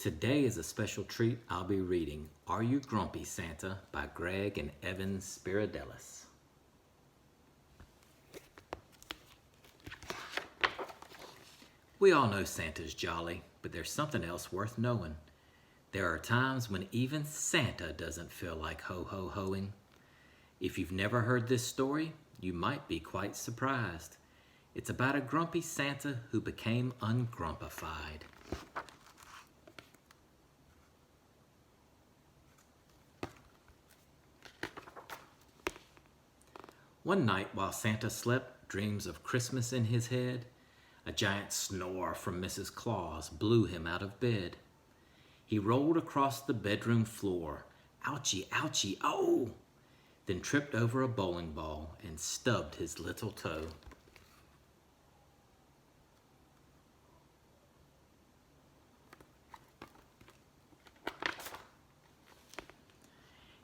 Today is a special treat. I'll be reading Are You Grumpy, Santa by Greg and Evan Spiridelis. We all know Santa's jolly, but there's something else worth knowing. There are times when even Santa doesn't feel like ho-ho-hoing. If you've never heard this story, you might be quite surprised. It's about a grumpy Santa who became ungrumpified. One night while Santa slept, dreams of Christmas in his head, a giant snore from Mrs. Claus blew him out of bed. He rolled across the bedroom floor, ouchie, ouchie, oh! Then tripped over a bowling ball and stubbed his little toe.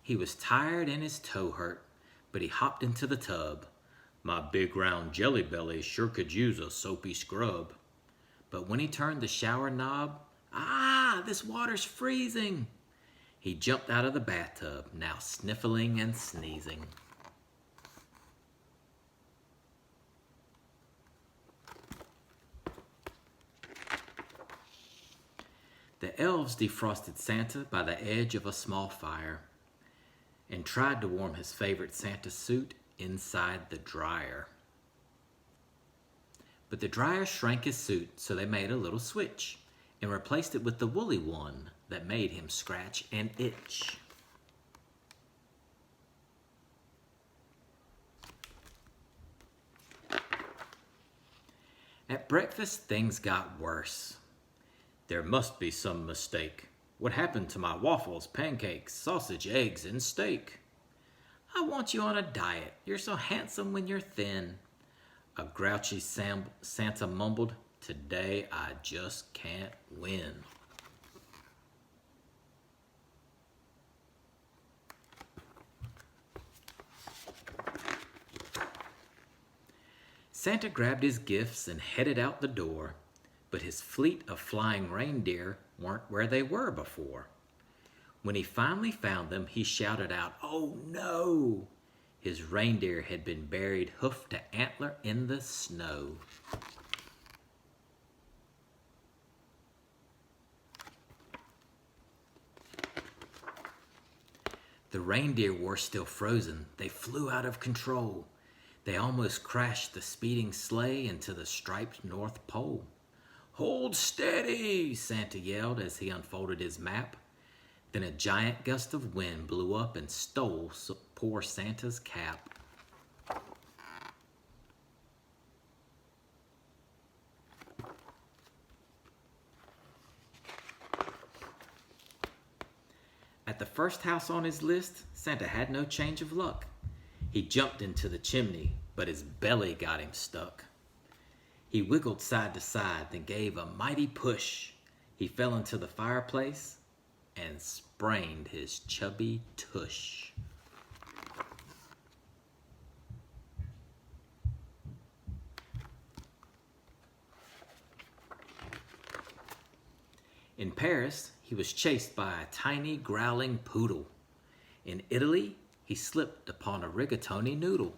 He was tired and his toe hurt, but he hopped into the tub. My big round jelly belly sure could use a soapy scrub. But when he turned the shower knob, this water's freezing. He jumped out of the bathtub, now sniffling and sneezing. The elves defrosted Santa by the edge of a small fire and tried to warm his favorite Santa suit inside the dryer. But the dryer shrank his suit, so they made a little switch and replaced it with the woolly one that made him scratch and itch. At breakfast, things got worse. There must be some mistake. What happened to my waffles, pancakes, sausage, eggs, and steak? I want you on a diet. You're so handsome when you're thin. A grouchy Santa mumbled, today I just can't win. Santa grabbed his gifts and headed out the door, but his fleet of flying reindeer weren't where they were before. When he finally found them, he shouted out, "Oh no!" His reindeer had been buried hoof to antler in the snow. The reindeer were still frozen. They flew out of control. They almost crashed the speeding sleigh into the striped North Pole. "Hold steady!" Santa yelled as he unfolded his map. Then a giant gust of wind blew up and stole poor Santa's cap. At the first house on his list, Santa had no change of luck. He jumped into the chimney, but his belly got him stuck. He wiggled side to side, then gave a mighty push. He fell into the fireplace and sprained his chubby tush. In Paris, he was chased by a tiny growling poodle. In Italy, he slipped upon a rigatoni noodle.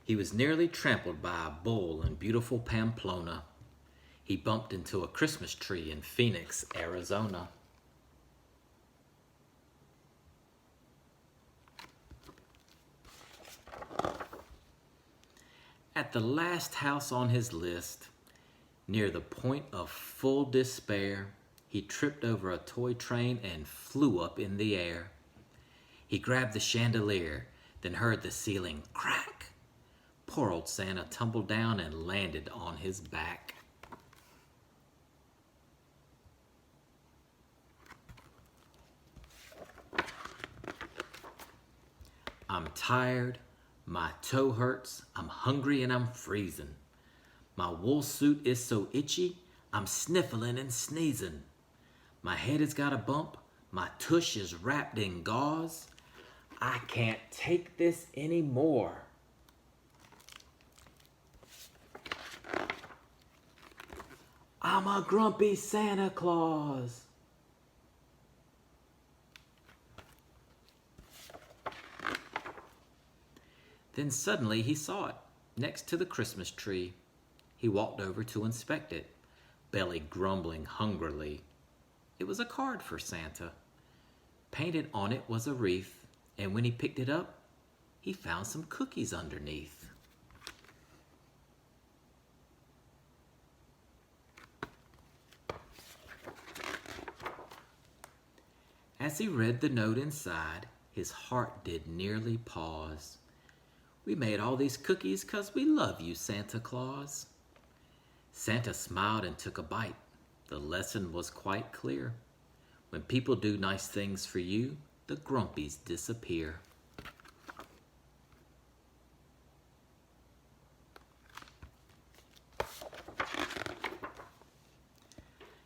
He was nearly trampled by a bull in beautiful Pamplona. He bumped into a Christmas tree in Phoenix, Arizona. At the last house on his list, near the point of full despair, he tripped over a toy train and flew up in the air. He grabbed the chandelier, then heard the ceiling crack. Poor old Santa tumbled down and landed on his back. I'm tired, my toe hurts, I'm hungry and I'm freezing. My wool suit is so itchy, I'm sniffling and sneezing. My head has got a bump, my tush is wrapped in gauze. I can't take this anymore. I'm a grumpy Santa Claus. Then suddenly he saw it, next to the Christmas tree. He walked over to inspect it, belly grumbling hungrily. It was a card for Santa. Painted on it was a wreath, and when he picked it up, he found some cookies underneath. As he read the note inside, his heart did nearly pause. We made all these cookies 'cause we love you, Santa Claus. Santa smiled and took a bite. The lesson was quite clear. When people do nice things for you, the grumpies disappear.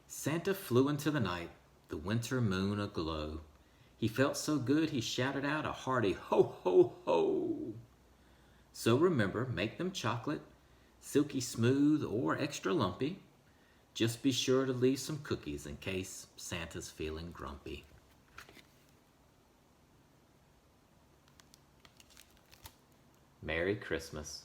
Santa flew into the night, the winter moon aglow. He felt so good he shouted out a hearty ho, ho, ho. So remember, make them chocolate, silky smooth or extra lumpy. Just be sure to leave some cookies in case Santa's feeling grumpy. Merry Christmas.